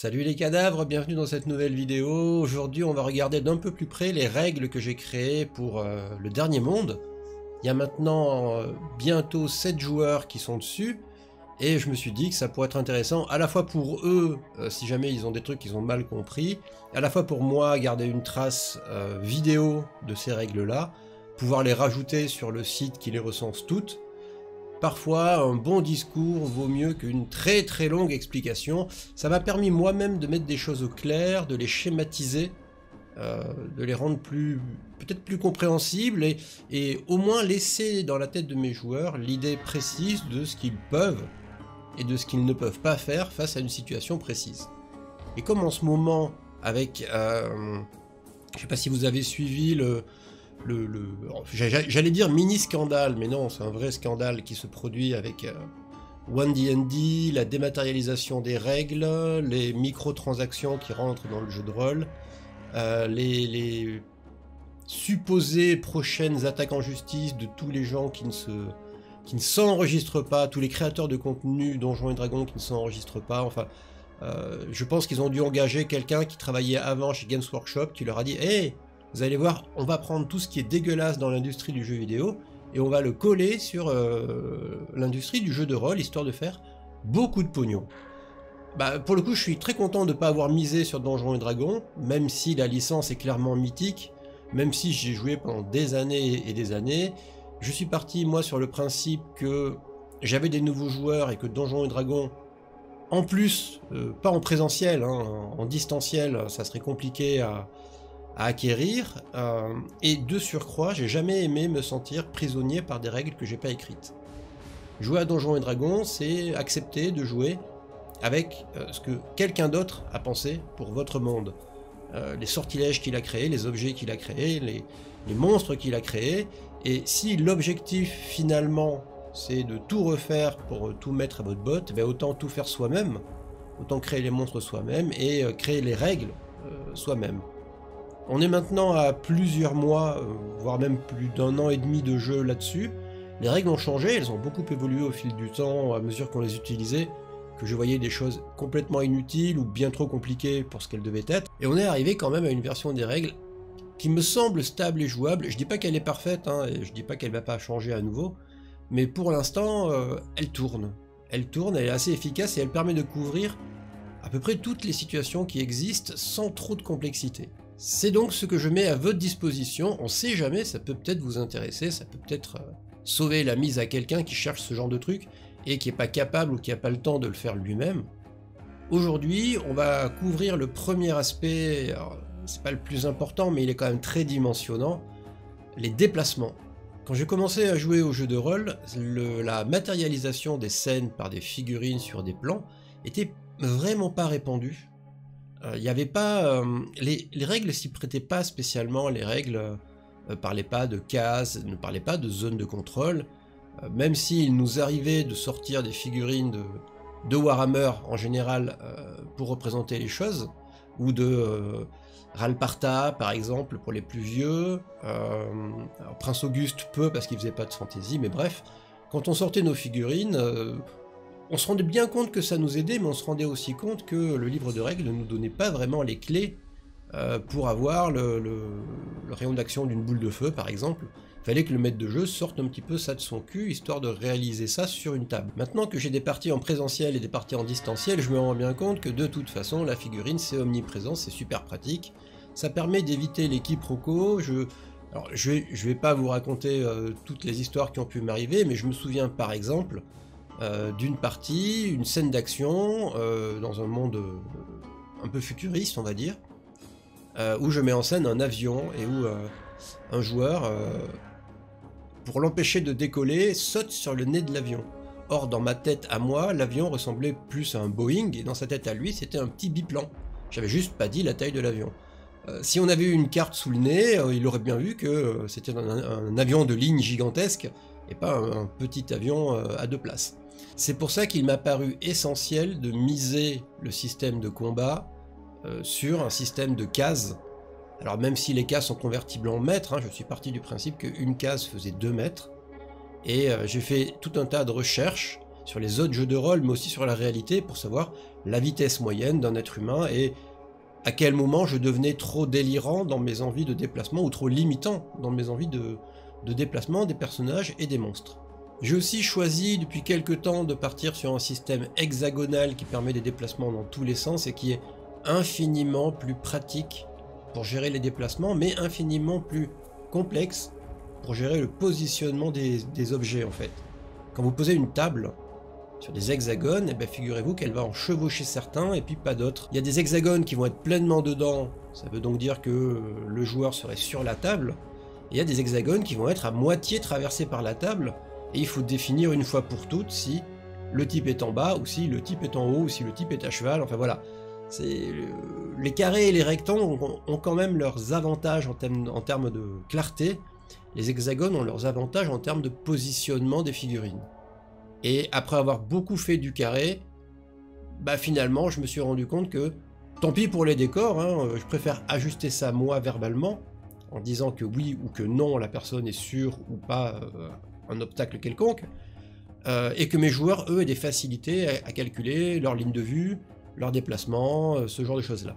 Salut les cadavres, bienvenue dans cette nouvelle vidéo. Aujourd'hui on va regarder d'un peu plus près les règles que j'ai créées pour le dernier monde. Il y a maintenant bientôt 7 joueurs qui sont dessus, et je me suis dit que ça pourrait être intéressant à la fois pour eux, si jamais ils ont des trucs qu'ils ont mal compris, à la fois pour moi garder une trace vidéo de ces règles-là, pouvoir les rajouter sur le site qui les recense toutes. Parfois, un bon discours vaut mieux qu'une très longue explication. Ça m'a permis moi-même de mettre des choses au clair, de les schématiser, de les rendre peut-être plus compréhensibles et au moins laisser dans la tête de mes joueurs l'idée précise de ce qu'ils peuvent et de ce qu'ils ne peuvent pas faire face à une situation précise. Et comme en ce moment, avec... je sais pas si vous avez suivi j'allais dire mini scandale, mais non, c'est un vrai scandale qui se produit avec OneD&D, la dématérialisation des règles, les microtransactions qui rentrent dans le jeu de rôle, les supposées prochaines attaques en justice de tous les gens qui ne s'enregistrent pas, tous les créateurs de contenu Donjons et Dragons qui ne s'enregistrent pas, enfin... je pense qu'ils ont dû engager quelqu'un qui travaillait avant chez Games Workshop qui leur a dit « Hey, vous allez voir, on va prendre tout ce qui est dégueulasse dans l'industrie du jeu vidéo et on va le coller sur l'industrie du jeu de rôle, histoire de faire beaucoup de pognon. » Bah, pour le coup, je suis très content de ne pas avoir misé sur Donjons et Dragons, même si la licence est clairement mythique, même si j'ai joué pendant des années et des années. Je suis parti, moi, sur le principe que j'avais des nouveaux joueurs et que Donjons et Dragons, en plus, pas en présentiel, hein, en distanciel, ça serait compliqué à acquérir, et de surcroît, j'ai jamais aimé me sentir prisonnier par des règles que j'ai pas écrites. Jouer à Donjons et Dragons, c'est accepter de jouer avec ce que quelqu'un d'autre a pensé pour votre monde. Les sortilèges qu'il a créés, les objets qu'il a créés, les monstres qu'il a créés, et si l'objectif finalement c'est de tout refaire pour tout mettre à votre botte, ben autant tout faire soi-même, autant créer les monstres soi-même et créer les règles soi-même. On est maintenant à plusieurs mois, voire même plus d'un an et demi de jeu là-dessus. Les règles ont changé, elles ont beaucoup évolué au fil du temps, à mesure qu'on les utilisait, que je voyais des choses complètement inutiles ou bien trop compliquées pour ce qu'elles devaient être. Et on est arrivé quand même à une version des règles qui me semble stable et jouable. Je dis pas qu'elle est parfaite, hein, et je dis pas qu'elle va pas changer à nouveau, mais pour l'instant, elle tourne. Elle tourne, elle est assez efficace et elle permet de couvrir à peu près toutes les situations qui existent sans trop de complexité. C'est donc ce que je mets à votre disposition, on sait jamais, ça peut peut-être vous intéresser, ça peut peut-être sauver la mise à quelqu'un qui cherche ce genre de truc et qui n'est pas capable ou qui n'a pas le temps de le faire lui-même. Aujourd'hui, on va couvrir le premier aspect, c'est pas le plus important mais il est quand même très dimensionnant, les déplacements. Quand j'ai commencé à jouer au jeu de rôle, la matérialisation des scènes par des figurines sur des plans était vraiment pas répandue. Il n'y avait pas... les règles s'y prêtaient pas spécialement, les règles parlaient pas de cases, ne parlaient pas de zone de contrôle, même s'il nous arrivait de sortir des figurines de Warhammer en général pour représenter les choses, ou de Ralparta par exemple pour les plus vieux, alors Prince Auguste peu parce qu'il faisait pas de fantasy, mais bref, quand on sortait nos figurines, on se rendait bien compte que ça nous aidait, mais on se rendait aussi compte que le livre de règles ne nous donnait pas vraiment les clés pour avoir le rayon d'action d'une boule de feu, par exemple. Il fallait que le maître de jeu sorte un petit peu ça de son cul, histoire de réaliser ça sur une table. Maintenant que j'ai des parties en présentiel et des parties en distanciel, je me rends bien compte que de toute façon, la figurine, c'est omniprésent, c'est super pratique. Ça permet d'éviter les quiproquos. Alors, je vais pas vous raconter toutes les histoires qui ont pu m'arriver, mais je me souviens par exemple d'une partie, une scène d'action dans un monde un peu futuriste on va dire, où je mets en scène un avion et où un joueur, pour l'empêcher de décoller, saute sur le nez de l'avion. Or dans ma tête à moi, l'avion ressemblait plus à un Boeing et dans sa tête à lui c'était un petit biplan. J'avais juste pas dit la taille de l'avion. Si on avait eu une carte sous le nez, il aurait bien vu que c'était un avion de ligne gigantesque et pas un petit avion à deux places. C'est pour ça qu'il m'a paru essentiel de miser le système de combat sur un système de cases. Alors même si les cases sont convertibles en mètres, hein, je suis parti du principe qu'une case faisait 2 mètres, et j'ai fait tout un tas de recherches sur les autres jeux de rôle, mais aussi sur la réalité, pour savoir la vitesse moyenne d'un être humain et à quel moment je devenais trop délirant dans mes envies de déplacement ou trop limitant dans mes envies de déplacement des personnages et des monstres. J'ai aussi choisi depuis quelques temps de partir sur un système hexagonal qui permet des déplacements dans tous les sens et qui est infiniment plus pratique pour gérer les déplacements, mais infiniment plus complexe pour gérer le positionnement des objets en fait. Quand vous posez une table sur des hexagones, eh bien figurez-vous qu'elle va en chevaucher certains et puis pas d'autres. Il y a des hexagones qui vont être pleinement dedans, ça veut donc dire que le joueur serait sur la table, et il y a des hexagones qui vont être à moitié traversés par la table, et il faut définir une fois pour toutes si le type est en bas, ou si le type est en haut, ou si le type est à cheval, enfin voilà. Les carrés et les rectangles ont quand même leurs avantages en termes de clarté, les hexagones ont leurs avantages en termes de positionnement des figurines. Et après avoir beaucoup fait du carré, bah finalement je me suis rendu compte que, tant pis pour les décors, hein, je préfère ajuster ça moi verbalement, en disant que oui ou que non la personne est sûre ou pas un obstacle quelconque, et que mes joueurs, eux, aient des facilités à calculer leur ligne de vue, leur déplacement, ce genre de choses-là.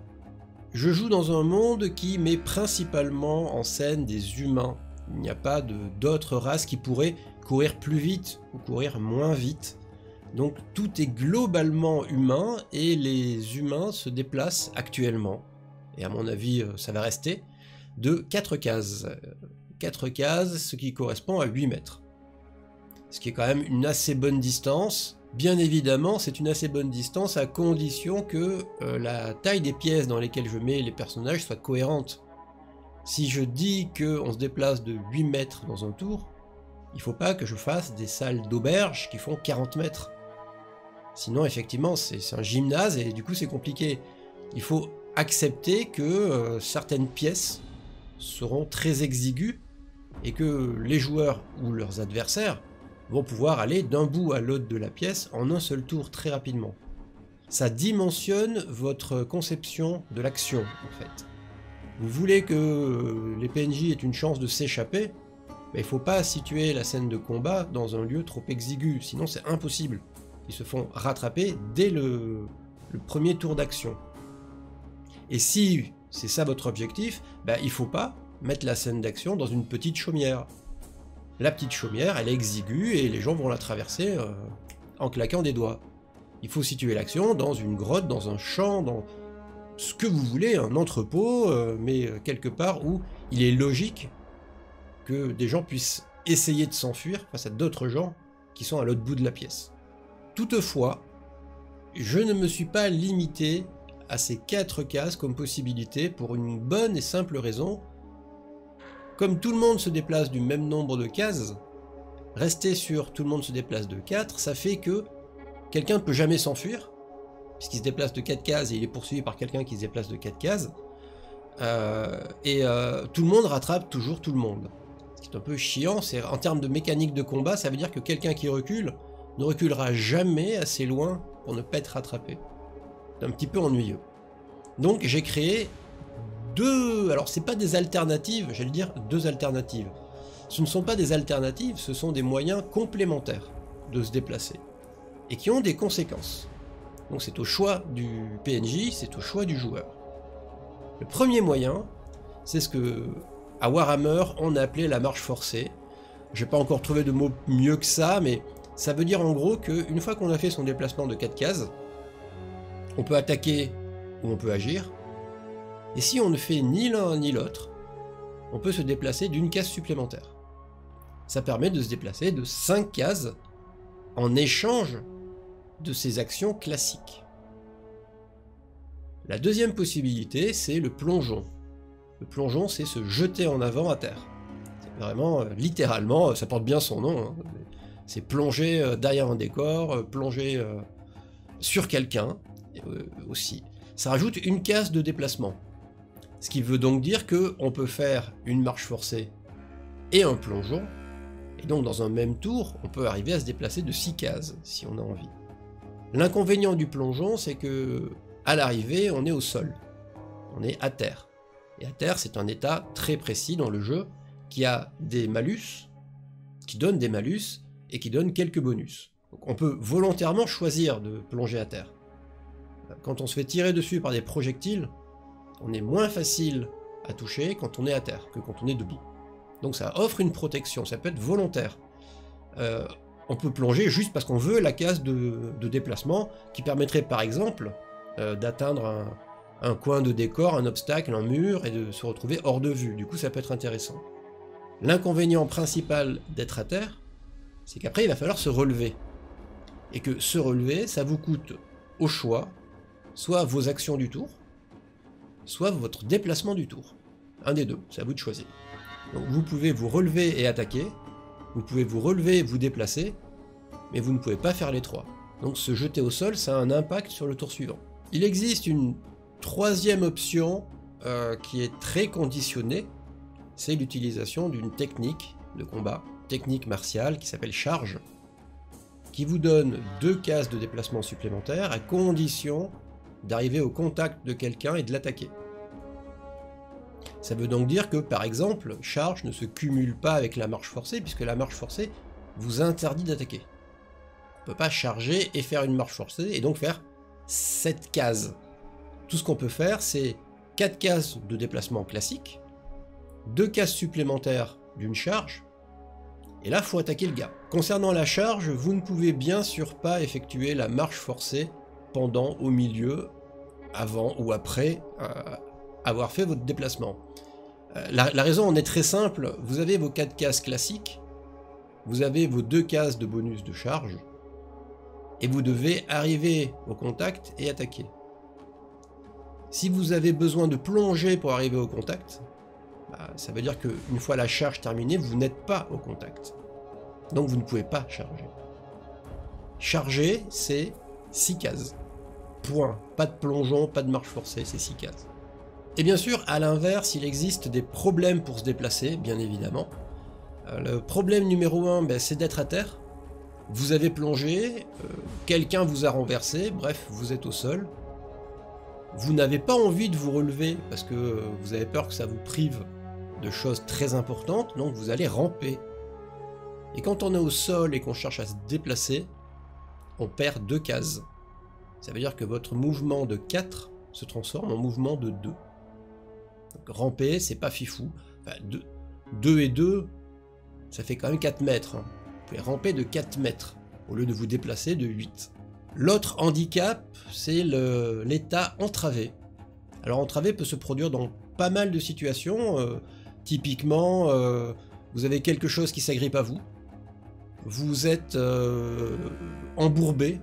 Je joue dans un monde qui met principalement en scène des humains. Il n'y a pas d'autres races qui pourraient courir plus vite ou courir moins vite. Donc tout est globalement humain et les humains se déplacent actuellement, et à mon avis ça va rester, de 4 cases. 4 cases, ce qui correspond à 8 mètres. Ce qui est quand même une assez bonne distance. Bien évidemment, c'est une assez bonne distance à condition que la taille des pièces dans lesquelles je mets les personnages soit cohérente. Si je dis qu'on se déplace de 8 mètres dans un tour, il ne faut pas que je fasse des salles d'auberge qui font 40 mètres. Sinon, effectivement, c'est un gymnase et du coup c'est compliqué. Il faut accepter que certaines pièces seront très exiguës et que les joueurs ou leurs adversaires vont pouvoir aller d'un bout à l'autre de la pièce en un seul tour très rapidement. Ça dimensionne votre conception de l'action en fait. Vous voulez que les PNJ aient une chance de s'échapper, mais il ne faut pas situer la scène de combat dans un lieu trop exigu, sinon c'est impossible. Ils se font rattraper dès le premier tour d'action. Et si c'est ça votre objectif, il ne faut pas mettre la scène d'action dans une petite chaumière. La petite chaumière, elle est exiguë et les gens vont la traverser en claquant des doigts. Il faut situer l'action dans une grotte, dans un champ, dans ce que vous voulez, un entrepôt, mais quelque part où il est logique que des gens puissent essayer de s'enfuir face à d'autres gens qui sont à l'autre bout de la pièce. Toutefois, je ne me suis pas limité à ces 4 cases comme possibilité pour une bonne et simple raison. Comme tout le monde se déplace du même nombre de cases, rester sur tout le monde se déplace de 4, ça fait que quelqu'un ne peut jamais s'enfuir, puisqu'il se déplace de 4 cases et il est poursuivi par quelqu'un qui se déplace de 4 cases, tout le monde rattrape toujours tout le monde. Ce qui est un peu chiant, c'est en termes de mécanique de combat, ça veut dire que quelqu'un qui recule ne reculera jamais assez loin pour ne pas être rattrapé. C'est un petit peu ennuyeux. Donc j'ai créé alors c'est pas des alternatives, j'allais dire 2 alternatives. Ce ne sont pas des alternatives, ce sont des moyens complémentaires de se déplacer, et qui ont des conséquences. Donc c'est au choix du PNJ, c'est au choix du joueur. Le premier moyen, c'est ce que à Warhammer on a appelé la marche forcée. J'ai pas encore trouvé de mot mieux que ça, mais ça veut dire en gros qu'une fois qu'on a fait son déplacement de 4 cases, on peut attaquer ou on peut agir, et si on ne fait ni l'un ni l'autre, on peut se déplacer d'une case supplémentaire. Ça permet de se déplacer de 5 cases en échange de ces actions classiques. La deuxième possibilité, c'est le plongeon. Le plongeon, c'est se jeter en avant à terre. C'est vraiment, littéralement, ça porte bien son nom, hein. C'est plonger derrière un décor, plonger sur quelqu'un aussi. Ça rajoute une case de déplacement. Ce qui veut donc dire qu'on peut faire une marche forcée et un plongeon, et donc dans un même tour, on peut arriver à se déplacer de 6 cases, si on a envie. L'inconvénient du plongeon, c'est que à l'arrivée, on est au sol, on est à terre. Et à terre, c'est un état très précis dans le jeu, qui a des malus, qui donne des malus, et qui donne quelques bonus. Donc on peut volontairement choisir de plonger à terre. Quand on se fait tirer dessus par des projectiles, on est moins facile à toucher quand on est à terre que quand on est debout. Donc ça offre une protection, ça peut être volontaire. On peut plonger juste parce qu'on veut la case de déplacement qui permettrait par exemple d'atteindre un coin de décor, un obstacle, un mur et de se retrouver hors de vue. Du coup ça peut être intéressant. L'inconvénient principal d'être à terre, c'est qu'après il va falloir se relever. Et que se relever, ça vous coûte au choix soit vos actions du tour, soit votre déplacement du tour. Un des deux, c'est à vous de choisir. Donc vous pouvez vous relever et attaquer, vous pouvez vous relever et vous déplacer, mais vous ne pouvez pas faire les trois. Donc se jeter au sol, ça a un impact sur le tour suivant. Il existe une troisième option qui est très conditionnée, c'est l'utilisation d'une technique de combat, technique martiale qui s'appelle charge, qui vous donne 2 cases de déplacement supplémentaires à condition d'arriver au contact de quelqu'un et de l'attaquer. Ça veut donc dire que, par exemple, charge ne se cumule pas avec la marche forcée, puisque la marche forcée vous interdit d'attaquer. On ne peut pas charger et faire une marche forcée, et donc faire 7 cases. Tout ce qu'on peut faire, c'est 4 cases de déplacement classique, 2 cases supplémentaires d'une charge, et là, il faut attaquer le gars. Concernant la charge, vous ne pouvez bien sûr pas effectuer la marche forcée pendant, au milieu, avant ou après avoir fait votre déplacement. La raison en est très simple, vous avez vos 4 cases classiques, vous avez vos 2 cases de bonus de charge, et vous devez arriver au contact et attaquer. Si vous avez besoin de plonger pour arriver au contact, ça veut dire qu'une fois la charge terminée, vous n'êtes pas au contact. Donc vous ne pouvez pas charger. Charger, c'est 6 cases. Point. Pas de plongeon, pas de marche forcée, c'est 6 cases. Et bien sûr, à l'inverse, il existe des problèmes pour se déplacer, bien évidemment. Le problème numéro 1, c'est d'être à terre. Vous avez plongé, quelqu'un vous a renversé, bref, vous êtes au sol. Vous n'avez pas envie de vous relever parce que vous avez peur que ça vous prive de choses très importantes, donc vous allez ramper. Et quand on est au sol et qu'on cherche à se déplacer, on perd 2 cases. Ça veut dire que votre mouvement de 4 se transforme en mouvement de 2. Donc ramper, c'est pas fifou. Enfin, 2 et 2, ça fait quand même 4 mètres. Hein. Vous pouvez ramper de 4 mètres, au lieu de vous déplacer de 8. L'autre handicap, c'est l'état entravé. Alors entravé peut se produire dans pas mal de situations. Typiquement, vous avez quelque chose qui s'agrippe à vous. Vous êtes embourbé.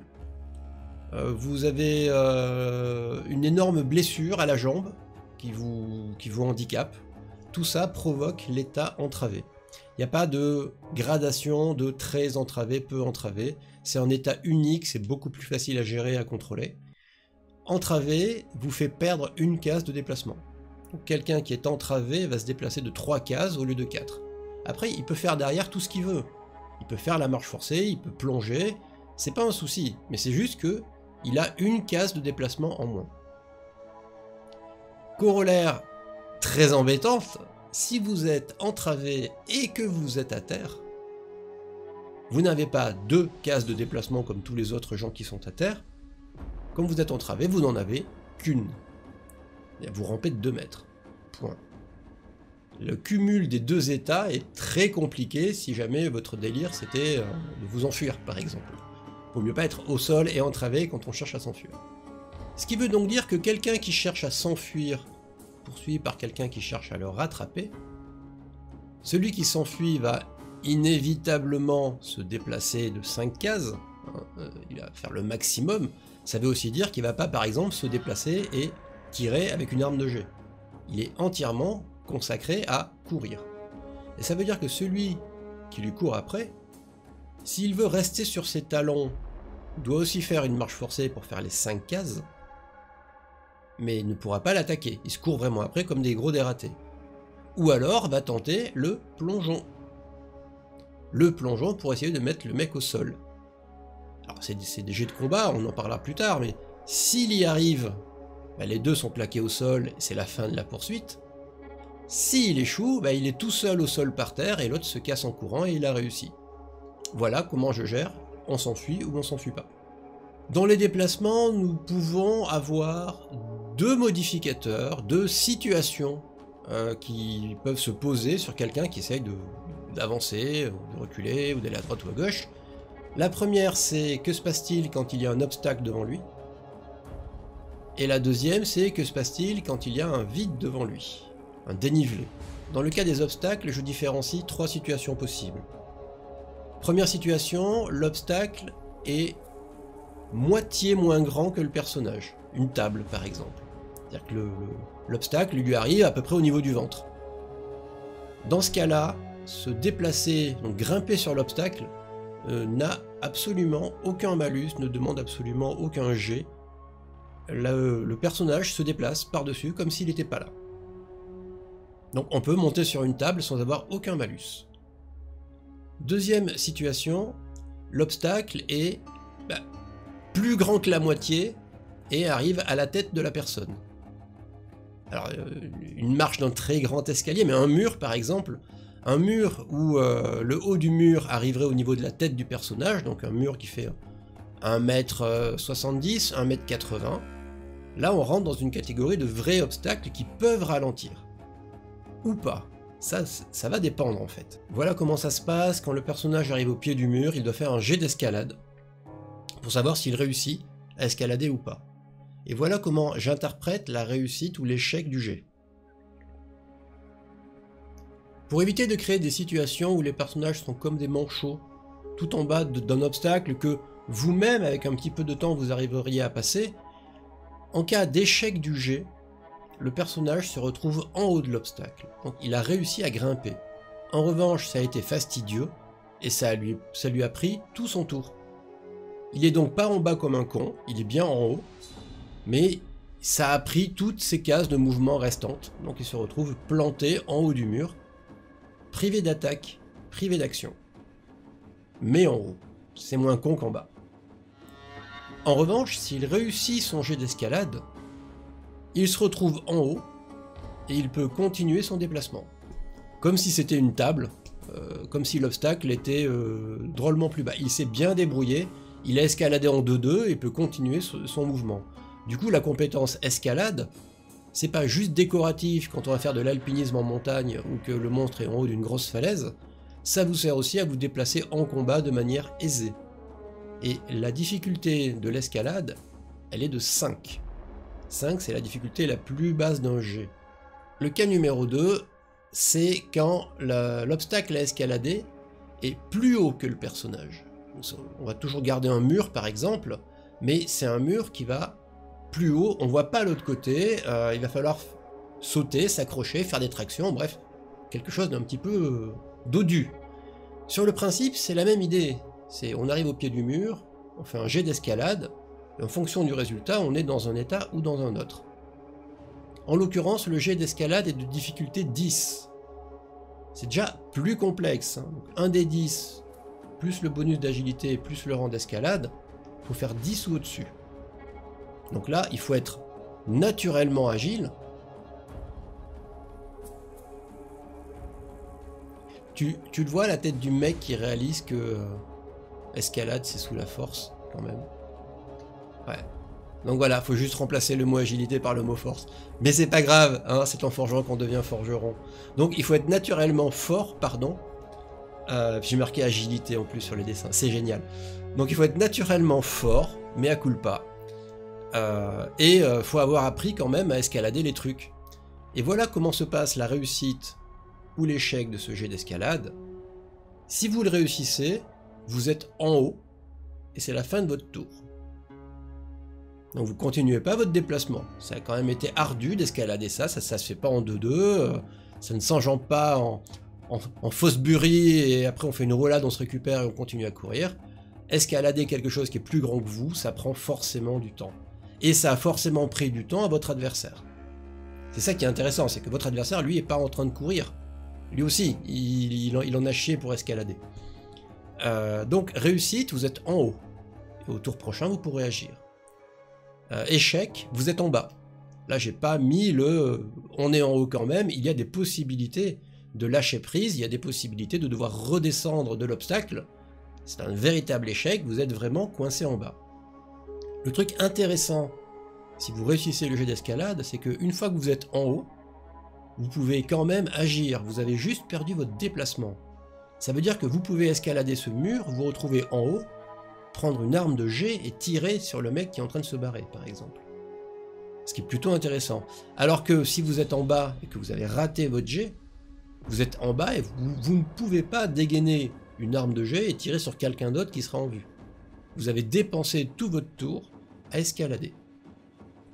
Vous avez une énorme blessure à la jambe qui vous handicape. Tout ça provoque l'état entravé. Il n'y a pas de gradation de très entravé, peu entravé. C'est un état unique, c'est beaucoup plus facile à gérer, à contrôler. Entravé vous fait perdre 1 case de déplacement. Quelqu'un qui est entravé va se déplacer de 3 cases au lieu de 4. Après, il peut faire derrière tout ce qu'il veut. Il peut faire la marche forcée, il peut plonger, c'est pas un souci, mais c'est juste que il a 1 case de déplacement en moins. Corollaire très embêtante, si vous êtes entravé et que vous êtes à terre, vous n'avez pas 2 cases de déplacement comme tous les autres gens qui sont à terre. Comme vous êtes entravé, vous n'en avez qu'une. Vous rampez de 2 mètres. Point. Le cumul des 2 états est très compliqué si jamais votre délire c'était de vous enfuir, par exemple. Il vaut mieux pas être au sol et entravé quand on cherche à s'enfuir. Ce qui veut donc dire que quelqu'un qui cherche à s'enfuir, poursuivi par quelqu'un qui cherche à le rattraper, celui qui s'enfuit va inévitablement se déplacer de 5 cases, il va faire le maximum. Ça veut aussi dire qu'il ne va pas, par exemple, se déplacer et tirer avec une arme de jet. Il est entièrement consacré à courir. Et ça veut dire que celui qui lui court après, s'il veut rester sur ses talons, doit aussi faire une marche forcée pour faire les 5 cases, mais il ne pourra pas l'attaquer. Il se court vraiment après comme des gros dératés. Ou alors va tenter le plongeon. Le plongeon pour essayer de mettre le mec au sol. Alors c'est des jets de combat, on en parlera plus tard, mais s'il y arrive, les 2 sont plaqués au sol et c'est la fin de la poursuite. S'il échoue, il est tout seul au sol par terre et l'autre se casse en courant et il a réussi. Voilà comment je gère on s'enfuit ou on s'enfuit pas. Dans les déplacements, nous pouvons avoir deux modificateurs, deux situations qui peuvent se poser sur quelqu'un qui essaye d'avancer, de reculer, ou d'aller à droite ou à gauche. La première, c'est que se passe-t-il quand il y a un obstacle devant lui? Et la deuxième, c'est que se passe-t-il quand il y a un vide devant lui? Un dénivelé. Dans le cas des obstacles, je différencie trois situations possibles. Première situation, l'obstacle est moitié moins grand que le personnage. Une table, par exemple. C'est-à-dire que l'obstacle lui arrive à peu près au niveau du ventre. Dans ce cas-là, se déplacer, donc grimper sur l'obstacle, n'a absolument aucun malus, ne demande absolument aucun jet. Le personnage se déplace par-dessus comme s'il n'était pas là. Donc on peut monter sur une table sans avoir aucun malus. Deuxième situation, l'obstacle est plus grand que la moitié et arrive à la tête de la personne. Alors une marche d'un très grand escalier, mais un mur par exemple, un mur où le haut du mur arriverait au niveau de la tête du personnage, donc un mur qui fait 1m70, 1m80, là on rentre dans une catégorie de vrais obstacles qui peuvent ralentir. Ou pas. Ça va dépendre en fait. Voilà comment ça se passe quand le personnage arrive au pied du mur, il doit faire un jet d'escalade pour savoir s'il réussit à escalader ou pas. Et voilà comment j'interprète la réussite ou l'échec du jet. Pour éviter de créer des situations où les personnages sont comme des manchots, tout en bas d'un obstacle que vous-même, avec un petit peu de temps, vous arriveriez à passer, en cas d'échec du jet, le personnage se retrouve en haut de l'obstacle. Donc il a réussi à grimper. En revanche, ça a été fastidieux, et ça lui a pris tout son tour. Il est donc pas en bas comme un con, il est bien en haut, mais ça a pris toutes ses cases de mouvement restantes, donc il se retrouve planté en haut du mur, privé d'attaque, privé d'action. Mais en haut, c'est moins con qu'en bas. En revanche, s'il réussit son jet d'escalade, il se retrouve en haut, et il peut continuer son déplacement. Comme si c'était une table, comme si l'obstacle était drôlement plus bas. Il s'est bien débrouillé, il a escaladé en 2-2 et peut continuer son mouvement. Du coup, la compétence escalade, c'est pas juste décoratif quand on va faire de l'alpinisme en montagne ou que le monstre est en haut d'une grosse falaise, ça vous sert aussi à vous déplacer en combat de manière aisée. Et la difficulté de l'escalade, elle est de 5. 5, c'est la difficulté la plus basse d'un jet. Le cas numéro 2, c'est quand l'obstacle à escalader est plus haut que le personnage. On va toujours garder un mur par exemple, mais c'est un mur qui va plus haut, on voit pas l'autre côté, il va falloir sauter, s'accrocher, faire des tractions, bref, quelque chose d'un petit peu dodu. Sur le principe, c'est la même idée. On arrive au pied du mur, on fait un jet d'escalade, et en fonction du résultat, on est dans un état ou dans un autre. En l'occurrence, le jet d'escalade est de difficulté 10. C'est déjà plus complexe. Hein. Donc, un des 10, plus le bonus d'agilité, plus le rang d'escalade, il faut faire 10 ou au-dessus. Donc là, il faut être naturellement agile. Tu le vois, la tête du mec qui réalise que escalade, c'est sous la force, quand même. Ouais. Donc voilà, faut juste remplacer le mot agilité par le mot force. Mais c'est pas grave, hein, c'est en forgeron qu'on devient forgeron. Donc il faut être naturellement fort, pardon. J'ai marqué agilité en plus sur les dessins, c'est génial. Donc il faut être naturellement fort, mea culpa. Et faut avoir appris quand même à escalader les trucs. Et voilà comment se passe la réussite ou l'échec de ce jet d'escalade. Si vous le réussissez, vous êtes en haut, et c'est la fin de votre tour. Donc vous continuez pas votre déplacement. Ça a quand même été ardu d'escalader ça se fait pas en 2-2, ça ne s'enjambe pas en fausse burie, et après on fait une roulade, on se récupère et on continue à courir. Escalader quelque chose qui est plus grand que vous, ça prend forcément du temps. Et ça a forcément pris du temps à votre adversaire. C'est ça qui est intéressant, c'est que votre adversaire, lui, est pas en train de courir. Lui aussi, il en a chié pour escalader. Donc, réussite, vous êtes en haut. Et au tour prochain, vous pourrez agir. Échec, vous êtes en bas. Là, j'ai pas mis le « on est en haut quand même », il y a des possibilités de lâcher prise, il y a des possibilités de devoir redescendre de l'obstacle C'est un véritable échec, vous êtes vraiment coincé en bas. Le truc intéressant, si vous réussissez le jet d'escalade, c'est qu'une fois que vous êtes en haut, vous pouvez quand même agir, vous avez juste perdu votre déplacement. Ça veut dire que vous pouvez escalader ce mur, vous retrouver en haut, prendre une arme de jet et tirer sur le mec qui est en train de se barrer, par exemple. Ce qui est plutôt intéressant. Alors que si vous êtes en bas et que vous avez raté votre jet, vous êtes en bas et vous ne pouvez pas dégainer une arme de jet et tirer sur quelqu'un d'autre qui sera en vue. Vous avez dépensé tout votre tour à escalader.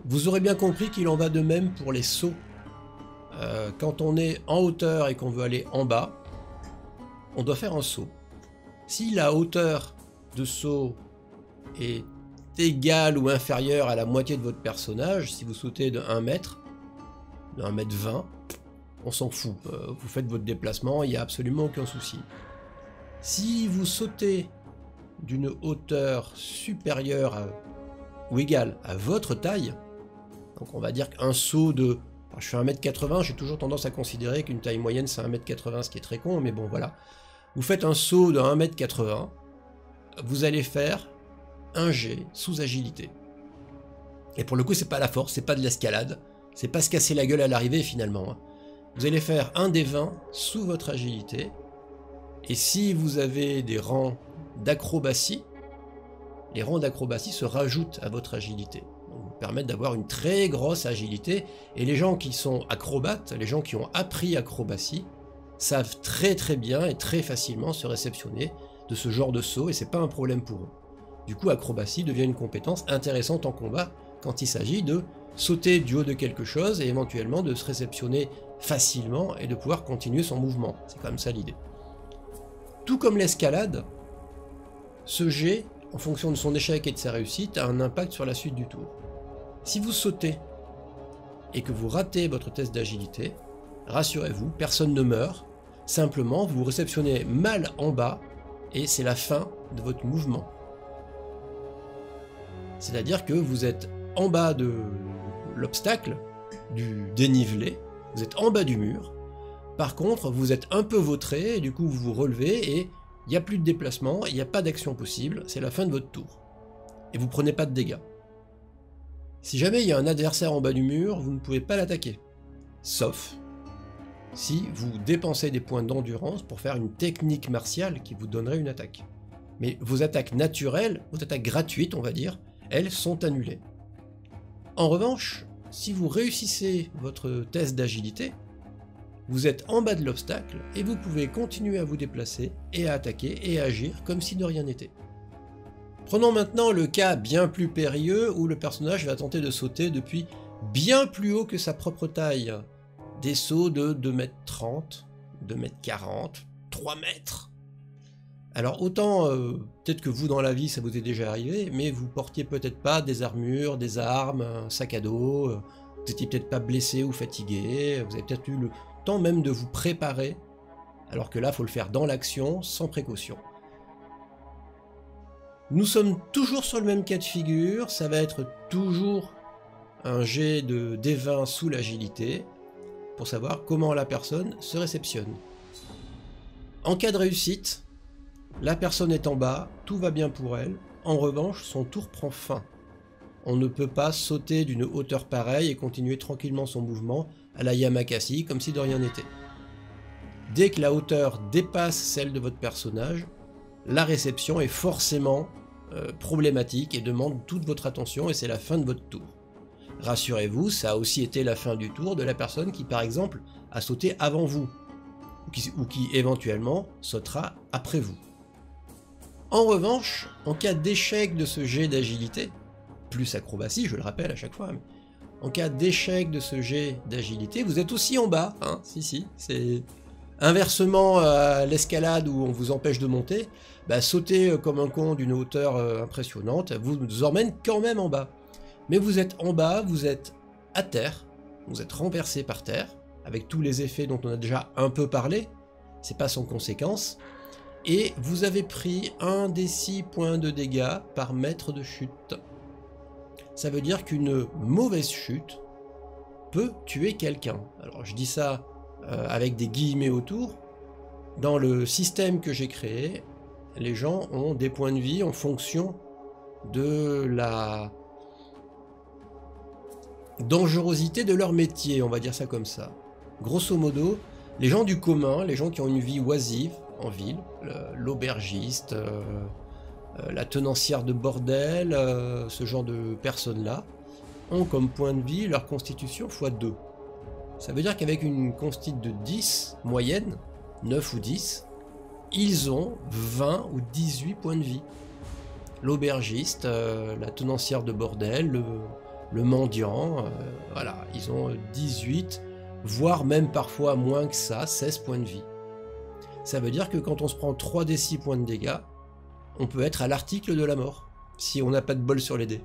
Vous aurez bien compris qu'il en va de même pour les sauts. Quand on est en hauteur et qu'on veut aller en bas, on doit faire un saut. Si la hauteur de saut est égale ou inférieure à la moitié de votre personnage, si vous sautez de 1 mètre, de 1 mètre 20, on s'en fout. Vous faites votre déplacement, il n'y a absolument aucun souci. Si vous sautez d'une hauteur supérieure ou égale à votre taille, donc on va dire qu'un saut de... je fais 1m80, j'ai toujours tendance à considérer qu'une taille moyenne c'est 1m80, ce qui est très con, mais bon voilà. Vous faites un saut de 1m80, vous allez faire un jet sous agilité. Et pour le coup, c'est pas la force, c'est pas de l'escalade, c'est pas se casser la gueule à l'arrivée finalement. Vous allez faire un des 20 sous votre agilité, et si vous avez des rangs d'acrobatie, les rangs d'acrobatie se rajoutent à votre agilité. Donc, vous permettent d'avoir une très grosse agilité, et les gens qui sont acrobates, les gens qui ont appris acrobatie, savent très très bien et très facilement se réceptionner de ce genre de saut, et c'est pas un problème pour eux. Du coup, acrobatie devient une compétence intéressante en combat quand il s'agit de sauter du haut de quelque chose et éventuellement de se réceptionner facilement et de pouvoir continuer son mouvement. C'est quand même ça l'idée. Tout comme l'escalade, ce jet, en fonction de son échec et de sa réussite, a un impact sur la suite du tour. Si vous sautez et que vous ratez votre test d'agilité, rassurez-vous, personne ne meurt, simplement vous vous réceptionnez mal en bas et c'est la fin de votre mouvement. C'est-à-dire que vous êtes en bas de l'obstacle, du dénivelé, vous êtes en bas du mur, par contre vous êtes un peu vautré et du coup vous vous relevez et il n'y a plus de déplacement, il n'y a pas d'action possible, c'est la fin de votre tour. Et vous prenez pas de dégâts. Si jamais il y a un adversaire en bas du mur, vous ne pouvez pas l'attaquer. Sauf si vous dépensez des points d'endurance pour faire une technique martiale qui vous donnerait une attaque. Mais vos attaques naturelles, vos attaques gratuites on va dire, elles sont annulées. En revanche, si vous réussissez votre test d'agilité, vous êtes en bas de l'obstacle et vous pouvez continuer à vous déplacer et à attaquer et à agir comme si de rien n'était. Prenons maintenant le cas bien plus périlleux où le personnage va tenter de sauter depuis bien plus haut que sa propre taille. Des sauts de 2m30, 2m40, 3 mètres. Alors autant, peut-être que vous dans la vie ça vous est déjà arrivé, mais vous portiez peut-être pas des armures, des armes, un sac à dos, vous n'étiez peut-être pas blessé ou fatigué, vous avez peut-être eu le temps même de vous préparer, alors que là il faut le faire dans l'action, sans précaution. Nous sommes toujours sur le même cas de figure, ça va être toujours un jet de D20 sous l'agilité, pour savoir comment la personne se réceptionne. En cas de réussite, la personne est en bas, tout va bien pour elle, en revanche son tour prend fin. On ne peut pas sauter d'une hauteur pareille et continuer tranquillement son mouvement à la Yamakasi comme si de rien n'était. Dès que la hauteur dépasse celle de votre personnage, la réception est forcément problématique et demande toute votre attention et c'est la fin de votre tour. Rassurez-vous, ça a aussi été la fin du tour de la personne qui par exemple a sauté avant vous ou qui éventuellement sautera après vous. En revanche, en cas d'échec de ce jet d'agilité, plus acrobatie, je le rappelle à chaque fois, mais en cas d'échec de ce jet d'agilité, vous êtes aussi en bas, hein, si, c'est inversement à l'escalade où on vous empêche de monter, bah, sauter comme un con d'une hauteur impressionnante vous emmène quand même en bas. Mais vous êtes en bas, vous êtes à terre, vous êtes renversé par terre, avec tous les effets dont on a déjà un peu parlé, c'est pas sans conséquence, et vous avez pris 1 des 6 points de dégâts par mètre de chute. Ça veut dire qu'une mauvaise chute peut tuer quelqu'un. Alors je dis ça avec des guillemets autour. Dans le système que j'ai créé, les gens ont des points de vie en fonction de la dangerosité de leur métier, on va dire ça comme ça. Grosso modo, les gens du commun, les gens qui ont une vie oisive en ville, l'aubergiste, la tenancière de bordel, ce genre de personnes-là, ont comme point de vie leur constitution x2. Ça veut dire qu'avec une constitution de 10 moyenne, 9 ou 10, ils ont 20 ou 18 points de vie. L'aubergiste, la tenancière de bordel, le mendiant, voilà, ils ont 18, voire même parfois moins que ça, 16 points de vie. Ça veut dire que quand on se prend 3 des 6 points de dégâts, on peut être à l'article de la mort, si on n'a pas de bol sur les dés.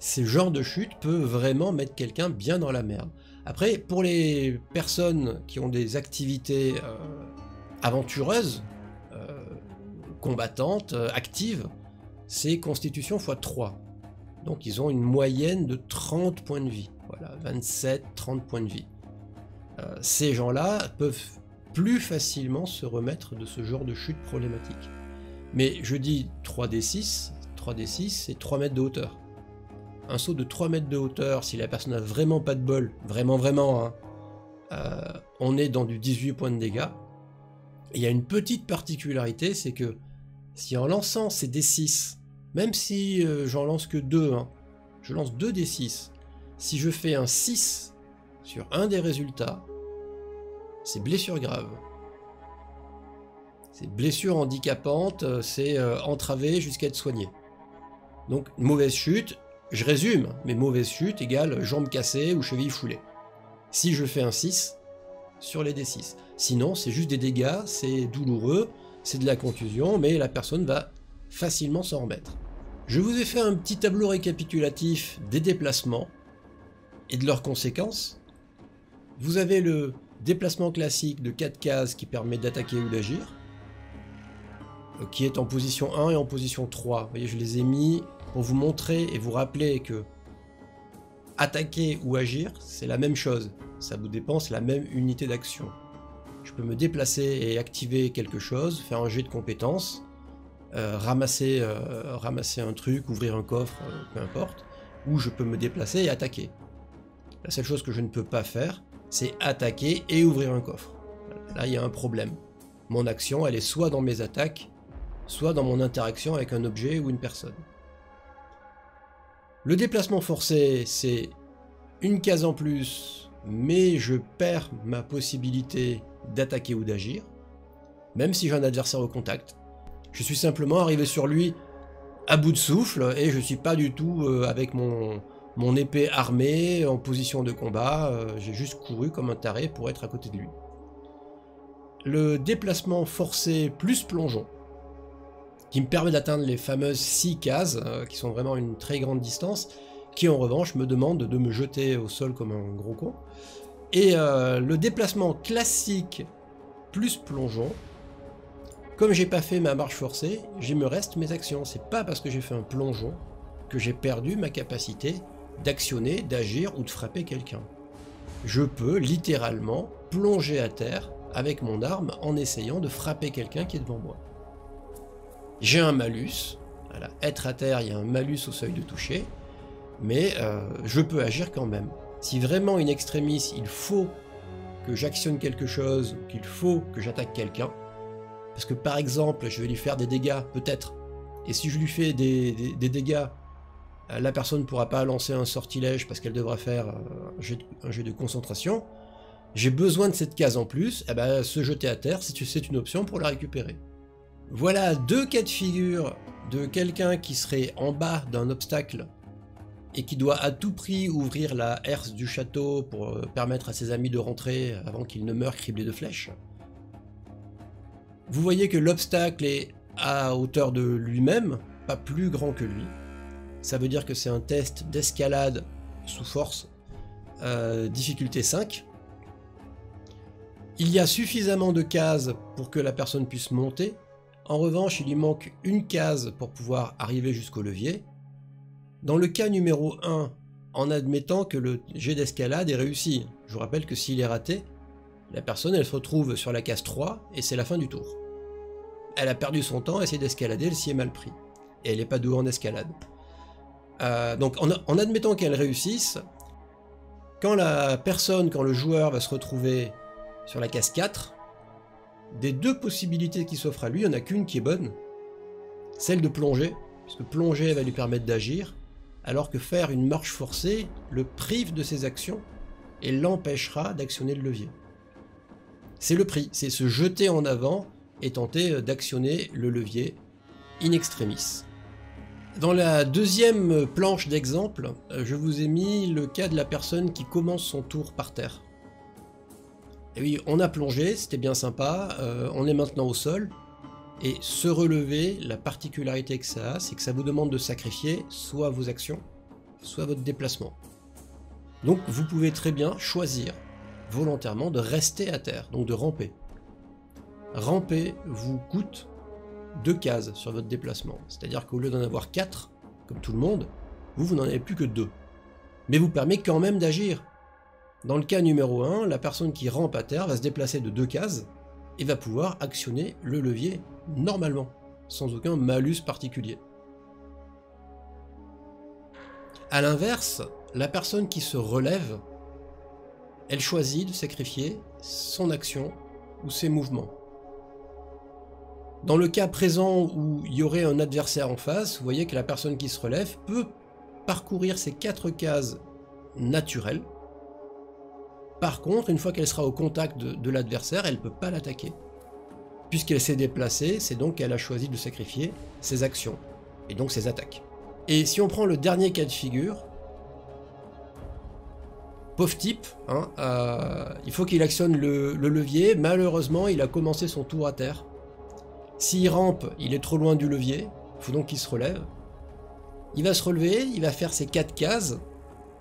Ce genre de chute peut vraiment mettre quelqu'un bien dans la merde. Après, pour les personnes qui ont des activités aventureuses, combattantes, actives, c'est constitution x3. Donc ils ont une moyenne de 30 points de vie. Voilà, 27, 30 points de vie. Ces gens-là peuvent plus facilement se remettre de ce genre de chute problématique. Mais je dis 3d6, 3d6 c'est 3 mètres de hauteur. Un saut de 3 mètres de hauteur, si la personne n'a vraiment pas de bol, vraiment, hein, on est dans du 18 points de dégâts. Et il y a une petite particularité, c'est que si en lançant ces d6, même si j'en lance que 2, hein, je lance 2 d6, si je fais un 6 sur un des résultats, c'est blessure grave. C'est blessure handicapante, c'est entravé jusqu'à être soigné. Donc mauvaise chute, je résume, mais mauvaise chute égale jambes cassées ou cheville foulée. Si je fais un 6 sur les d6. Sinon, c'est juste des dégâts, c'est douloureux, c'est de la contusion, mais la personne va facilement s'en remettre. Je vous ai fait un petit tableau récapitulatif des déplacements et de leurs conséquences. Vous avez le déplacement classique de 4 cases qui permet d'attaquer ou d'agir, qui est en position 1 et en position 3. Vous voyez, je les ai mis pour vous montrer et vous rappeler que attaquer ou agir, c'est la même chose. Ça vous dépense la même unité d'action. Je peux me déplacer et activer quelque chose, faire un jet de compétences, ramasser un truc, ouvrir un coffre, peu importe, ou je peux me déplacer et attaquer. La seule chose que je ne peux pas faire, c'est attaquer et ouvrir un coffre. Là, il y a un problème. Mon action, elle est soit dans mes attaques, soit dans mon interaction avec un objet ou une personne. Le déplacement forcé, c'est une case en plus, mais je perds ma possibilité d'attaquer ou d'agir, même si j'ai un adversaire au contact. Je suis simplement arrivé sur lui à bout de souffle, et je ne suis pas du tout avec mon épée armée, en position de combat, j'ai juste couru comme un taré pour être à côté de lui. Le déplacement forcé plus plongeon, qui me permet d'atteindre les fameuses 6 cases, qui sont vraiment une très grande distance, qui en revanche me demande de me jeter au sol comme un gros con. Et le déplacement classique plus plongeon, comme j'ai pas fait ma marche forcée, il me reste mes actions. C'est pas parce que j'ai fait un plongeon que j'ai perdu ma capacité d'actionner, d'agir ou de frapper quelqu'un. Je peux littéralement plonger à terre avec mon arme en essayant de frapper quelqu'un qui est devant moi. J'ai un malus, voilà, être à terre, il y a un malus au seuil de toucher, mais je peux agir quand même. Si vraiment in extremis, il faut que j'actionne quelque chose, qu'il faut que j'attaque quelqu'un, parce que par exemple, je vais lui faire des dégâts, peut-être, et si je lui fais des dégâts, la personne ne pourra pas lancer un sortilège parce qu'elle devra faire un jet de concentration, j'ai besoin de cette case en plus, et ben, se jeter à terre, c'est une option pour la récupérer. Voilà 2 cas de figure de quelqu'un qui serait en bas d'un obstacle et qui doit à tout prix ouvrir la herse du château pour permettre à ses amis de rentrer avant qu'ils ne meurent criblés de flèches. Vous voyez que l'obstacle est à hauteur de lui-même, pas plus grand que lui. Ça veut dire que c'est un test d'escalade sous force, difficulté 5. Il y a suffisamment de cases pour que la personne puisse monter. En revanche, il lui manque une case pour pouvoir arriver jusqu'au levier. Dans le cas numéro 1, en admettant que le jet d'escalade est réussi, je vous rappelle que s'il est raté, la personne elle se retrouve sur la case 3 et c'est la fin du tour. elle a perdu son temps à essayer d'escalader, elle s'y est mal pris. Et elle n'est pas douée en escalade. Donc en admettant qu'elle réussisse, quand le joueur va se retrouver sur la case 4, des deux possibilités qui s'offrent à lui, il n'y en a qu'une qui est bonne, celle de plonger, puisque plonger va lui permettre d'agir, alors que faire une marche forcée le prive de ses actions et l'empêchera d'actionner le levier. C'est le prix, c'est se jeter en avant et tenter d'actionner le levier in extremis. Dans la deuxième planche d'exemple, je vous ai mis le cas de la personne qui commence son tour par terre. Et oui, on a plongé, c'était bien sympa, on est maintenant au sol, et se relever, la particularité que ça a, c'est que ça vous demande de sacrifier soit vos actions, soit votre déplacement. Donc vous pouvez très bien choisir volontairement de rester à terre, donc de ramper. Ramper vous coûte 2 cases sur votre déplacement, c'est-à-dire qu'au lieu d'en avoir 4, comme tout le monde, vous n'en avez plus que 2. Mais vous permet quand même d'agir. Dans le cas numéro 1, la personne qui rampe à terre va se déplacer de 2 cases et va pouvoir actionner le levier normalement, sans aucun malus particulier. A l'inverse, la personne qui se relève, elle choisit de sacrifier son action ou ses mouvements. Dans le cas présent où il y aurait un adversaire en face, vous voyez que la personne qui se relève peut parcourir ces 4 cases naturelles. Par contre, une fois qu'elle sera au contact de l'adversaire, elle ne peut pas l'attaquer. Puisqu'elle s'est déplacée, c'est donc qu'elle a choisi de sacrifier ses actions, et donc ses attaques. Et si on prend le dernier cas de figure, pauvre type, hein, il faut qu'il actionne le levier, malheureusement il a commencé son tour à terre. S'il rampe, il est trop loin du levier, il faut donc qu'il se relève. Il va se relever, il va faire ses 4 cases,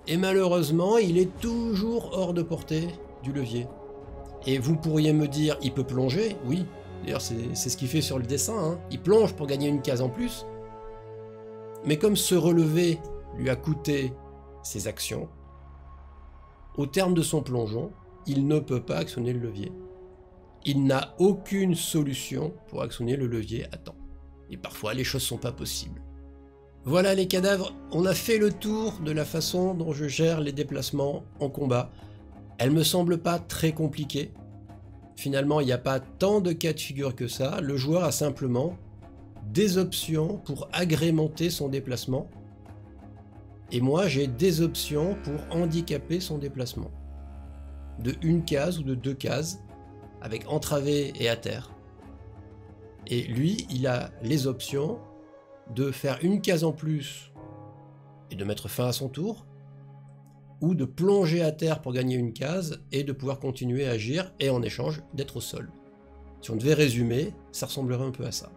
et malheureusement il est toujours hors de portée du levier. Et vous pourriez me dire, il peut plonger, oui, d'ailleurs c'est ce qu'il fait sur le dessin, hein. Il plonge pour gagner une case en plus, mais comme se relever lui a coûté ses actions, au terme de son plongeon, il ne peut pas actionner le levier. Il n'a aucune solution pour actionner le levier à temps. Et parfois, les choses ne sont pas possibles. Voilà les cadavres, on a fait le tour de la façon dont je gère les déplacements en combat. Elle me semble pas très compliquée. Finalement, il n'y a pas tant de cas de figure que ça. Le joueur a simplement des options pour agrémenter son déplacement. Et moi, j'ai des options pour handicaper son déplacement. De 1 case ou de 2 cases, avec entravé et à terre. Et lui, il a les options de faire 1 case en plus et de mettre fin à son tour, ou de plonger à terre pour gagner 1 case et de pouvoir continuer à agir et en échange d'être au sol. Si on devait résumer, ça ressemblerait un peu à ça.